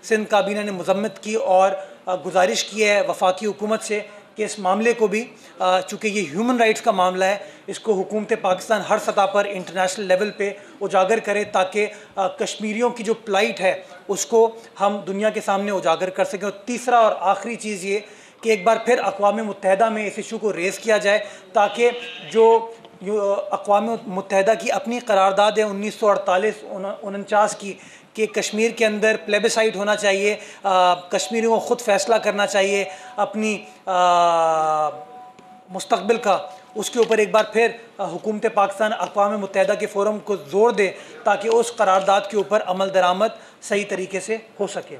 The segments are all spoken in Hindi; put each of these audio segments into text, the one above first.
सिंध काबीना ने मज़म्मत की और गुजारिश की है वफाकी हुकूमत से कि इस मामले को भी, चूँकि ये ह्यूमन राइट्स का मामला है, इसको हुकूमत पाकिस्तान हर सतह पर इंटरनेशनल लेवल पे उजागर करे ताकि कश्मीरियों की जो प्लाइट है उसको हम दुनिया के सामने उजागर कर सकें। और तीसरा और आखिरी चीज़ ये कि एक बार फिर अक़वाम मुत्तहिदा में इस इशू को रेज़ किया जाए ताकि जो अक़वाम मुत्तहिदा की अपनी करारदाद है 1948-49 की कि कश्मीर के अंदर प्लेबिसाइट होना चाहिए, कश्मीरियों को ख़ुद फ़ैसला करना चाहिए अपनी मुस्तक़बिल का, उसके ऊपर एक बार फिर हुकूमत पाकिस्तान अक़वाम मुत्तहिदा के फ़ोरम को ज़ोर दे ताकि उस करारदाद के ऊपर अमल दरामद सही तरीके से हो सके।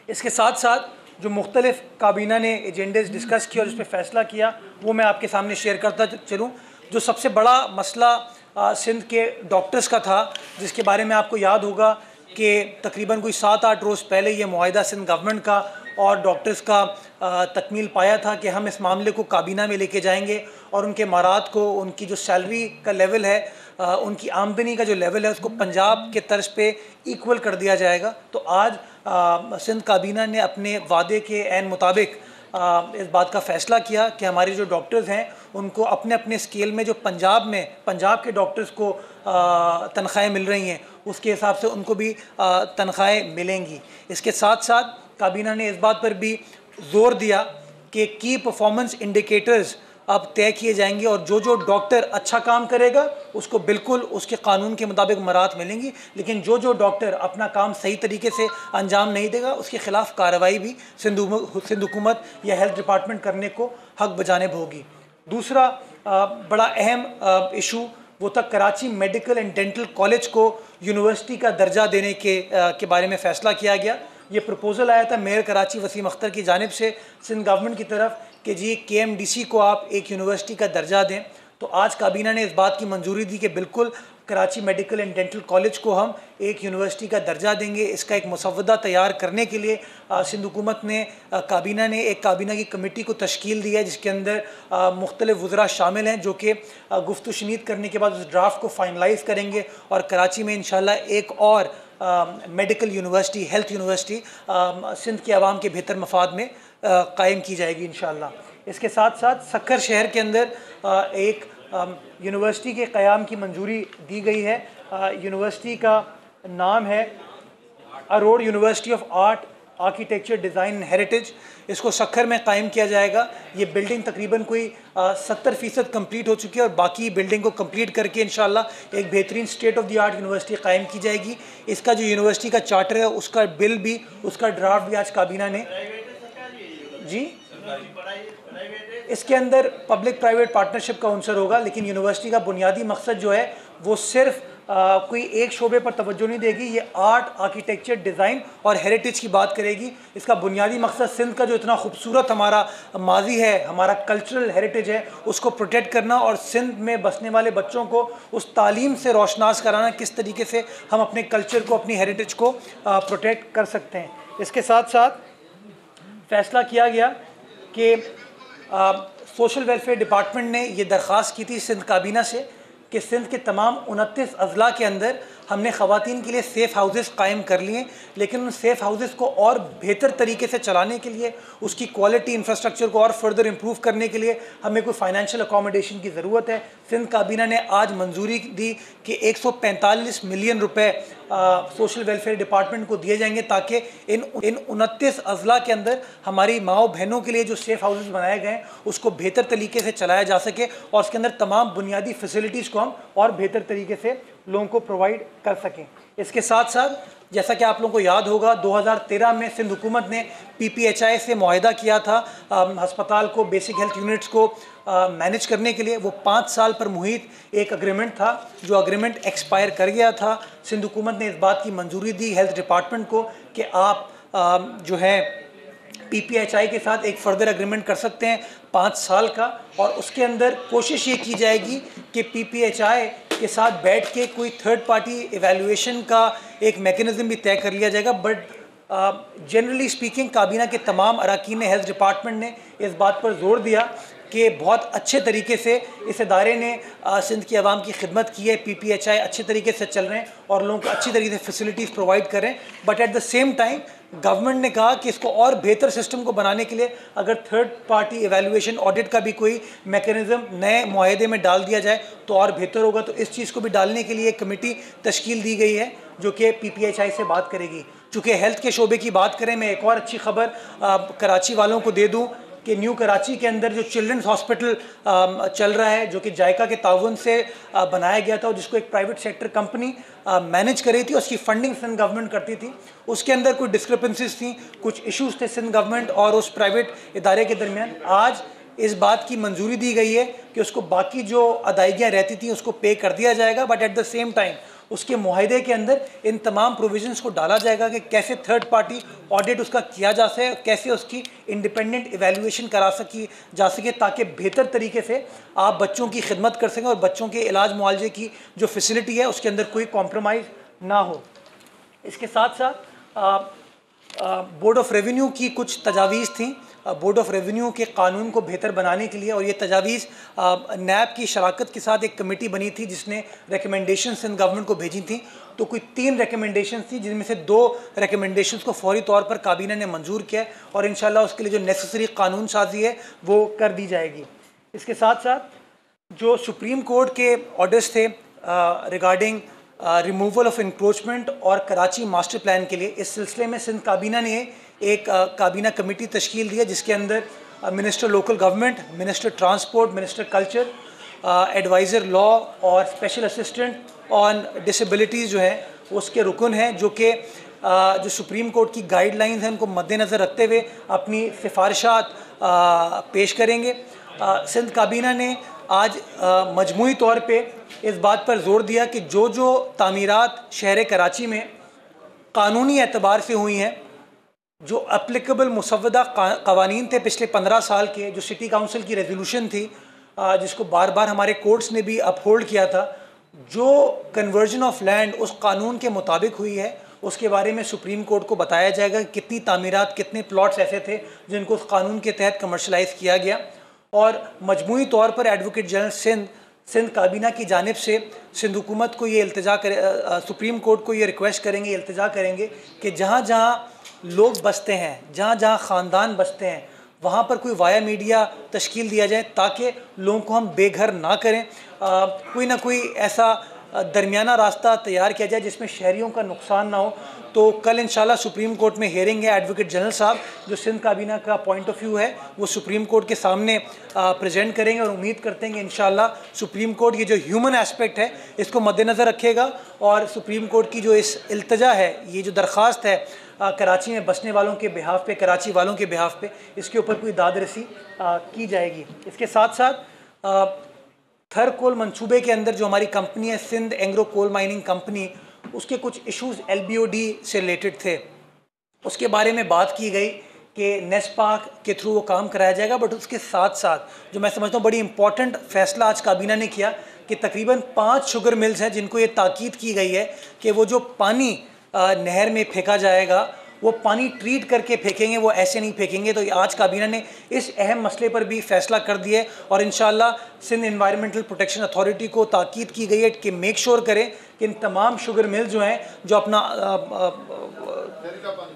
इसके साथ साथ जो मुख्तलिफ़ काबीना ने एजेंडेज़ डिस्कस किए और इस पर फ़ैसला किया वो मैं आपके सामने शेयर करता चलूँ। जो सबसे बड़ा मसला सिंध के डॉक्टर्स का था, जिसके बारे में आपको याद होगा कि तकरीबन कोई 7-8 रोज़ पहले ये मुआहिदा सिंध गवर्नमेंट का और डॉक्टर्स का तकमील पाया था कि हम इस मामले को काबीना में लेके जाएंगे और उनके मारात को, उनकी जो सैलरी का लेवल है, उनकी आमदनी का जो लेवल है उसको पंजाब के तर्ज पे इक्वल कर दिया जाएगा। तो आज सिंध काबीना ने अपने वादे के ऐन मुताबिक इस बात का फ़ैसला किया कि हमारे जो डॉक्टर्स हैं उनको अपने अपने स्केल में जो पंजाब के डॉक्टर्स को तनख्वाहें मिल रही हैं उसके हिसाब से उनको भी तनख्वाहें मिलेंगी। इसके साथ साथ काबीना ने इस बात पर भी ज़ोर दिया कि की परफॉर्मेंस इंडिकेटर्स अब तय किए जाएंगे और जो जो डॉक्टर अच्छा काम करेगा उसको बिल्कुल उसके कानून के मुताबिक मराहत मिलेंगी, लेकिन जो जो डॉक्टर अपना काम सही तरीके से अंजाम नहीं देगा उसके ख़िलाफ़ कार्रवाई भी सिंध हुकूमत या हेल्थ डिपार्टमेंट करने को हक बजानिब होगी। दूसरा बड़ा अहम इशू वो तक Karachi medical and dental college को यूनिवर्सिटी का दर्जा देने के बारे में फ़ैसला किया गया। ये प्रपोज़ल आया था मेयर कराची वसीम अख्तर की जानिब से सिंध गवर्नमेंट की तरफ कि जी KMDC को आप एक यूनिवर्सिटी का दर्जा दें। तो आज काबीना ने इस बात की मंजूरी दी कि बिल्कुल Karachi medical and dental college को हम एक यूनिवर्सिटी का दर्जा देंगे। इसका एक मसवदा तैयार करने के लिए सिंध हुकूमत ने काबीना की कमेटी को तश्कील दी है, जिसके अंदर मुख्तलिफ वज़रा शामिल हैं जो कि गुफ्तगू शनीद करने के बाद उस ड्राफ्ट को फाइनलाइज़ करेंगे और कराची में इंशाल्लाह एक और medical university, health university Sindh के अवाम के बेहतर मफाद में कायम की जाएगी इंशाल्लाह। इसके साथ साथ सक्कर शहर के अंदर एक यूनिवर्सिटी के क़याम की मंजूरी दी गई है। यूनिवर्सिटी का नाम है Aror university of art, architecture, design and heritage. इसको सक्खर में कायम किया जाएगा। ये बिल्डिंग तकरीबन कोई 70% कंप्लीट हो चुकी है और बाकी बिल्डिंग को कंप्लीट करके इंशाल्लाह एक बेहतरीन state of the art university कायम की जाएगी। इसका जो यूनिवर्सिटी का चार्टर है उसका बिल भी, उसका ड्राफ्ट भी आज काबीना ने जी इसके अंदर पब्लिक प्राइवेट पार्टनरशिप का अंसर होगा, लेकिन यूनिवर्सिटी का बुनियादी मकसद जो है वो सिर्फ कोई एक शोबे पर तवज्जो नहीं देगी। ये आर्ट, आर्किटेक्चर, डिज़ाइन और हेरिटेज की बात करेगी। इसका बुनियादी मकसद सिंध का जो इतना खूबसूरत हमारा माजी है, हमारा कल्चरल हेरिटेज है, उसको प्रोटेक्ट करना और सिंध में बसने वाले बच्चों को उस तालीम से रोशनास कराना किस तरीके से हम अपने कल्चर को, अपनी हेरिटेज को प्रोटेक्ट कर सकते हैं। इसके साथ साथ फ़ैसला किया गया कि सोशल वेलफेयर डिपार्टमेंट ने ये दरख्वास्त की थी सिंध काबीना से कि सिंध के तमाम 29 अज़ला के अंदर हमने ख़वातीन के लिए सेफ़ हाउसेस कायम कर लिए, लेकिन उन सेफ़ हाउसेस को और बेहतर तरीके से चलाने के लिए, उसकी क्वालिटी इंफ्रास्ट्रक्चर को और फर्दर इम्प्रूव करने के लिए हमें कोई फाइनेंशियल अकोमोडेशन की ज़रूरत है। सिंध काबीना ने आज मंजूरी दी कि 145 मिलियन रुपए सोशल वेलफेयर डिपार्टमेंट को दिए जाएंगे ताकि इन 29 अज़ला के अंदर हमारी माओ बहनों के लिए जो सेफ़ हाउसेस बनाए गए हैं उसको बेहतर तरीके से चलाया जा सके और उसके अंदर तमाम बुनियादी फैसिलिटीज़ को हम और बेहतर तरीके से लोगों को प्रोवाइड कर सकें। इसके साथ साथ जैसा कि आप लोगों को याद होगा 2013 में सिंध हुकूमत ने PPHI से मुआहिदा किया था हस्पताल को, बेसिक हेल्थ यूनिट्स को मैनेज करने के लिए। वो 5 साल पर मुहित एक अग्रीमेंट था, जो अग्रीमेंट एक्सपायर कर गया था। सिंध हुकूमत ने इस बात की मंजूरी दी हेल्थ डिपार्टमेंट को कि आप जो है PPHI के साथ एक फ़र्दर एग्रीमेंट कर सकते हैं 5 साल का, और उसके अंदर कोशिश ये की जाएगी कि PPHI के साथ बैठ के कोई थर्ड पार्टी एवेल्युएशन का एक मेकनिज़म भी तय कर लिया जाएगा। बट जनरली स्पीकिंग काबीना के तमाम अरकान हेल्थ डिपार्टमेंट ने इस बात पर जोर दिया कि बहुत अच्छे तरीके से इस इदारे ने सिंध की आवाम की खिदमत की है। PPHI अच्छे तरीके से चल रहे हैं और लोगों को अच्छी तरीके से फैसिलिटीज़ प्रोवाइड कर रहे हैं। But at the same time government ने कहा कि इसको और बेहतर सिस्टम को बनाने के लिए अगर थर्ड पार्टी एवेल्युएशन ऑडिट का भी कोई मैकेनिज़्म नए मुआहदे में डाल दिया जाए तो और बेहतर होगा। तो इस चीज़ को भी डालने के लिए एक कमेटी तश्कील दी गई है जो कि PPHI से बात करेगी। चूँकि हेल्थ के शोबे की बात करें, मैं एक और अच्छी खबर कराची वालों को दे दूँ कि न्यू कराची के अंदर जो चिल्ड्रंस हॉस्पिटल चल रहा है, जो कि जायका के ताउन से बनाया गया था और जिसको एक प्राइवेट सेक्टर कंपनी मैनेज कर रही थी, उसकी फंडिंग सिंध गवर्नमेंट करती थी। उसके अंदर कुछ डिस्क्रिपेंसीज थी, कुछ इश्यूज थे सिंध गवर्नमेंट और उस प्राइवेट इदारे के दरमियान। आज इस बात की मंजूरी दी गई है कि उसको बाकी जो अदायगियाँ रहती थी उसको पे कर दिया जाएगा। But at the same time उसके मुआहदे के अंदर इन तमाम प्रोविजंस को डाला जाएगा कि कैसे थर्ड पार्टी ऑडिट उसका किया जा सके, कैसे उसकी इंडिपेंडेंट इवैल्यूएशन करा जा सके ताकि बेहतर तरीके से आप बच्चों की खिदमत कर सकें और बच्चों के इलाज मुआलजे की जो फैसिलिटी है उसके अंदर कोई कॉम्प्रोमाइज़ ना हो। इसके साथ साथ बोर्ड ऑफ रेवेन्यू की कुछ तजावीज़ थी बोर्ड ऑफ रेवेन्यू के कानून को बेहतर बनाने के लिए, और ये तजावीज़ नैब की शराकत के साथ एक कमेटी बनी थी जिसने रिकमेंडेशन सिंध गवर्नमेंट को भेजी थी। तो कोई 3 रिकमेंडेशन थी जिनमें से 2 रिकमेंडेशन को फौरी तौर पर काबीना ने मंजूर किया है और इंशाल्लाह उसके लिए जो नेसेसरी कानून साजी है वो कर दी जाएगी। इसके साथ साथ जो सुप्रीम कोर्ट के ऑर्डर्स थे रिगार्डिंग रिमूवल ऑफ इंक्रोचमेंट और कराची मास्टर प्लान के लिए, इस सिलसिले में सिंध काबीना ने एक काबीना कमेटी तश्कील दी है जिसके अंदर minister local government, minister transport, minister culture, adviser law और स्पेशल असिस्टेंट ऑन डिसेबिलिटीज़ जो हैं उसके रुकन हैं, जो कि जो सुप्रीम कोर्ट की गाइडलाइंस हैं उनको मद्देनज़र रखते हुए अपनी सिफारिशात पेश करेंगे। सिंध काबीना ने आज मजमूई तौर पे इस बात पर जोर दिया कि जो तामीरात शहर कराची में कानूनी एतबार से हुई हैं, जो अप्लीकेबल मुसव्वदा कवानीन थे पिछले 15 साल के, जो सिटी काउंसिल की रेजोल्यूशन थी जिसको बार बार हमारे कोर्ट्स ने भी अपहोल्ड किया था, जो कन्वर्जन ऑफ लैंड उस कानून के मुताबिक हुई है उसके बारे में सुप्रीम कोर्ट को बताया जाएगा कि कितनी तामीरात, कितने प्लॉट्स ऐसे थे जिनको उस कानून के तहत कमर्शलाइज़ किया गया। और मजमूई तौर पर एडवोकेट जनरल सिंध काबीना की जानिब से सिंध हुकूमत को ये इल्तिजा सुप्रीम कोर्ट को ये रिक्वेस्ट करेंगे, इल्तिजा करेंगे कि जहाँ जहाँ लोग बसते हैं, जहाँ जहाँ ख़ानदान बसते हैं, वहाँ पर कोई वाया मीडिया तश्कील दिया जाए ताकि लोगों को हम बेघर ना करें। कोई ना कोई ऐसा दरमियाना रास्ता तैयार किया जाए जिसमें शहरियों का नुकसान ना हो। तो कल इंशाल्लाह सुप्रीम कोर्ट में हेयरिंग है। एडवोकेट जनरल साहब जो सिंध काबीना का पॉइंट ऑफ व्यू है वो सुप्रीम कोर्ट के सामने प्रेजेंट करेंगे और उम्मीद करते हैं कि इंशाल्लाह सुप्रीम कोर्ट ये जो ह्यूमन एस्पेक्ट है इसको मद्देनज़र रखेगा और सुप्रीम कोर्ट की जो इस इल्तिजा है, ये जो दरख्वास्त है कराची में बसने वालों के बिहाफ पे, कराची वालों के बिहाफ पे, इसके ऊपर कोई दाद रसी की जाएगी। इसके साथ साथ थर कोल मंसूबे के अंदर जो हमारी कंपनी है Sindh Engro coal mining company, उसके कुछ इश्यूज़ LBOD से रिलेटेड थे, उसके बारे में बात की गई कि नेस्पाक के थ्रू वो काम कराया जाएगा। बट उसके साथ साथ जो मैं समझता हूँ बड़ी इंपॉर्टेंट फैसला आज काबीना ने किया कि तकरीबन 5 शुगर मिल्स हैं जिनको ये ताकीद की गई है कि वो जो पानी नहर में फेंका जाएगा वो पानी ट्रीट करके फेंकेंगे, वो ऐसे नहीं फेंकेंगे। तो आज काबीना ने इस अहम मसले पर भी फैसला कर दिया है और इंशाल्लाह सिंध एनवायरमेंटल प्रोटेक्शन अथॉरिटी को ताकीद की गई है कि मेक श्योर करें कि इन तमाम शुगर मिल जो हैं जो अपना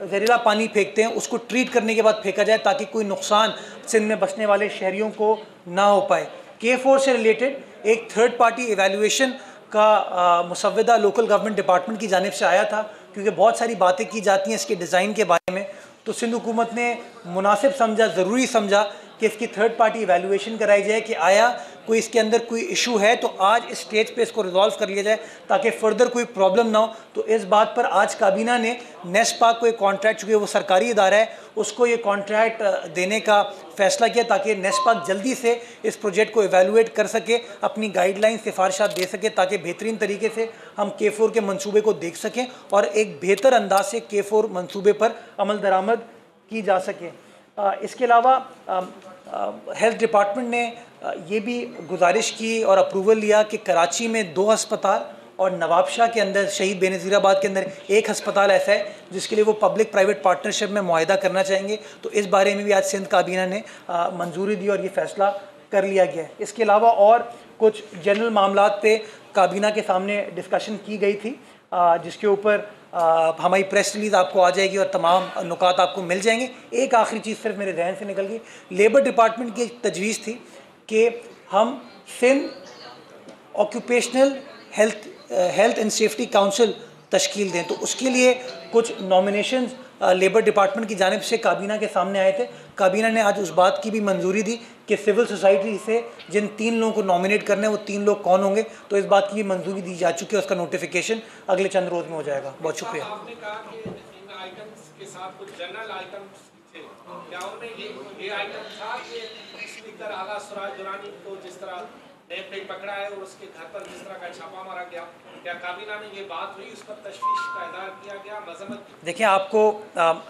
जहरीला पानी फेंकते हैं उसको ट्रीट करने के बाद फेंका जाए ताकि कोई नुकसान सिंध में बसने वाले शहरियों को ना हो पाए। K4 से रिलेटेड एक थर्ड पार्टी एवेल्युएशन का मुसव्वदा लोकल गवर्नमेंट डिपार्टमेंट की जानिब से आया था, क्योंकि बहुत सारी बातें की जाती हैं इसके डिज़ाइन के बारे में। तो सिंध हुकूमत ने मुनासिब समझा, ज़रूरी समझा कि इसकी थर्ड पार्टी इवैल्यूएशन कराई जाए कि आया कोई इसके अंदर कोई इशू है तो आज इस स्टेज पे इसको रिजॉल्व कर लिया जाए ताकि फ़र्दर कोई प्रॉब्लम ना हो। तो इस बात पर आज काबीना ने नेस्पाक को एक कॉन्ट्रैक्ट, चूँकि वो सरकारी इदारा है, उसको ये कॉन्ट्रैक्ट देने का फ़ैसला किया ताकि नेस्पाक जल्दी से इस प्रोजेक्ट को एवेलुएट कर सके, अपनी गाइडलाइन सिफारिशात दे सके ताकि बेहतरीन तरीके से हम K4 के मंसूबे को देख सकें और एक बेहतर अंदाज से K4 मंसूबे पर अमल दरामद की जा सके। इसके अलावा हेल्थ डिपार्टमेंट ने ये भी गुजारिश की और अप्रूवल लिया कि कराची में 2 अस्पताल और नवाबशाह के अंदर शहीद बेनज़ीराबाद के अंदर एक हस्पताल ऐसा है जिसके लिए वो पब्लिक प्राइवेट पार्टनरशिप में मुआहिदा करना चाहेंगे। तो इस बारे में भी आज सिंध काबीना ने मंजूरी दी और ये फ़ैसला कर लिया गया है। इसके अलावा और कुछ जनरल मामलात पे काबीना के सामने डिस्कशन की गई थी, जिसके ऊपर हमारी प्रेस रिलीज़ आपको आ जाएगी और तमाम नुकात आपको मिल जाएंगे। एक आखिरी चीज़ सिर्फ मेरे जहन से निकल गई, लेबर डिपार्टमेंट की एक तजवीज़ थी कि हम Sindh occupational health and safety council तश्कील दें। तो उसके लिए कुछ नॉमिनेशंस लेबर डिपार्टमेंट की जानिब से काबीना के सामने आए थे। काबीना ने आज उस बात की भी मंजूरी दी कि सिविल सोसाइटी से जिन 3 लोगों को नॉमिनेट करने हैं वो 3 लोग कौन होंगे, तो इस बात की भी मंजूरी दी जा चुकी है। उसका नोटिफिकेशन अगले चंद रोज़ में हो जाएगा। बहुत शुक्रिया। आपने कहा कि इन आइटम्स के साथ कुछ जनरल आइटम्स थे, क्या उनमें ये आइटम था कि स्पीकर आगा सिराज दुरानी को जिस तरह ने पकड़ा है और उसके घर पर जिस तरह का छापा मारा गया, क्या काबीना में ये बात हुई, उस पर तशवीश का इज़हार किया गया, मजम्मत? देखिए, आपको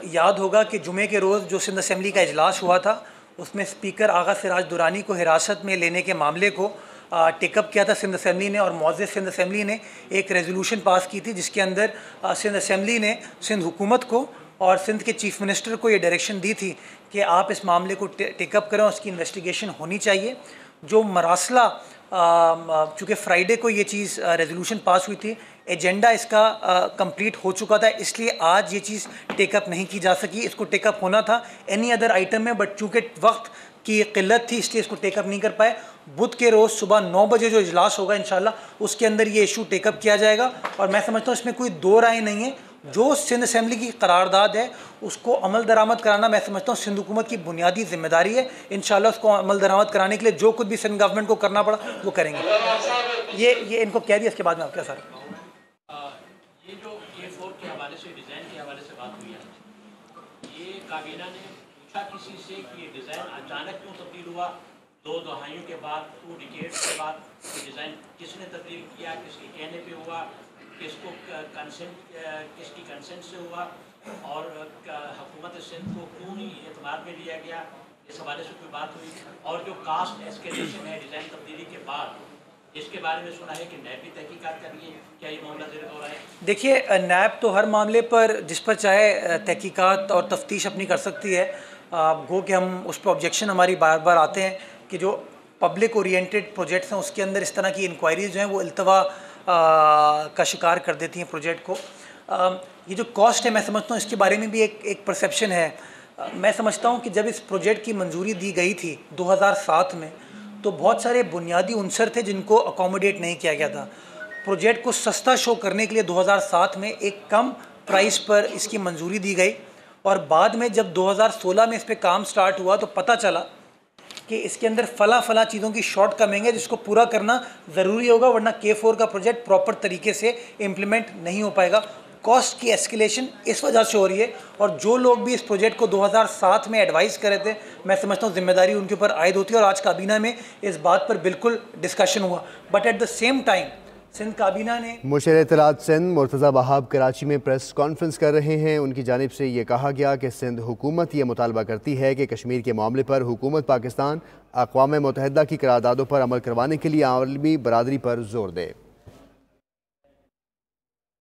याद होगा कि जुमे के रोज़ जो सिंध असम्बली का इजलास हुआ था उसमें स्पीकर आगा सिराज दुरानी को हिरासत में लेने के मामले को टेकअप किया था सिंध असम्बली ने, और मौजूद सिंध असम्बली ने एक रेजोल्यूशन पास की थी जिसके अंदर सिंध असम्बली ने सिंध हुकूमत को और सिंध के चीफ मिनिस्टर को ये डायरेक्शन दी थी कि आप इस मामले को टेकअप करें, उसकी इन्वेस्टिगेशन होनी चाहिए। जो मरासला, चूँकि फ्राइडे को ये चीज़ रेजोल्यूशन पास हुई थी, एजेंडा इसका कंप्लीट हो चुका था, इसलिए आज ये चीज़ टेकअप नहीं की जा सकी। इसको टेकअप होना था एनी अदर आइटम में, बट चूँकि वक्त की किल्लत थी इसलिए इसको टेकअप नहीं कर पाए। बुध के रोज़ सुबह 9 बजे जो इजलास होगा इंशाल्लाह उसके अंदर ये इशू टेकअप किया जाएगा। और मैं समझता हूँ इसमें कोई दो राय नहीं है, जो सिंध असम्बली की करारदाद है उसको अमल दरामद कराना मैं समझता हूँ सिंध हुकूमत की बुनियादी जिम्मेदारी है। इंशाल्लाह उसको अमल दरामद कराने के लिए जो कुछ भी सिंध गवर्नमेंट को करना पड़ा वो करेंगे। ये इनको कह दिया, इसके बाद में आपका सर ये जो A4 के हवाले से, डिज़ाइन के हवाले से बात हुई है, ये काबीना ने पूछा किसी से कि ये डिज़ाइन अचानक क्यों तब्दील हुआ? 2 दहाइयों के बाद, 2 डिकेड्स के बाद ये डिज़ाइन किसने तब्दील किया, किसके कहने पे हुआ, किसको किसकी कंसेंट से हुआ, और हुकूमत सिंध को क्यों नहीं एतमाद में लिया गया? इस हवाले से कोई बात हुई? और जो कास्ट एस्केलेशन है डिज़ाइन तब्दीली के बाद, इसके बारे में सुना है कि नैब भी तहकीकात कर रही है, क्या ये मामला ज़ेर गौर है? देखिए, नैब तो हर मामले पर जिस पर चाहे तहकीकात और तफ्तीश अपनी कर सकती है। गो कि हम उस पर ऑब्जेक्शन हमारी बार बार आते हैं कि जो पब्लिक ओरिएंटेड प्रोजेक्ट्स हैं उसके अंदर इस तरह की इंक्वायरीज जो हैं वो अल्तवा का शिकार कर देती हैं प्रोजेक्ट को। ये जो कॉस्ट है मैं समझता हूँ इसके बारे में भी एक परसेप्शन है। मैं समझता हूँ कि जब इस प्रोजेक्ट की मंजूरी दी गई थी 2007 में, तो बहुत सारे बुनियादी उनसर थे जिनको अकोमोडेट नहीं किया गया था। प्रोजेक्ट को सस्ता शो करने के लिए 2007 में एक कम प्राइस पर इसकी मंजूरी दी गई, और बाद में जब 2016 में इस पर काम स्टार्ट हुआ तो पता चला कि इसके अंदर फला चीज़ों की शॉर्ट कमिंग है जिसको पूरा करना ज़रूरी होगा, वरना K4 का प्रोजेक्ट प्रॉपर तरीके से इम्प्लीमेंट नहीं हो पाएगा। कॉस्ट की एस्केलेशन इस वजह से हो रही है, और जो लोग भी इस प्रोजेक्ट को 2007 में एडवाइस कर रहे थे मैं समझता हूँ जिम्मेदारी उनके ऊपर आयद होती है, और आज काबीना में इस बात पर बिल्कुल डिस्कशन हुआ। But at the same time Sindh काबीना ने मुशीर इत्तलात सिंध मुर्तज़ा वहाब कराची में प्रेस कॉन्फ्रेंस कर रहे हैं। उनकी जानिब से ये कहा गया कि सिंध हुकूमत ये मुतालबा करती है कि कश्मीर के मामले पर हुकूमत पाकिस्तान अक़वाम मुत्तहिदा की करारदादों पर अमल करवाने के लिए आलमी बरादरी पर जोर दे।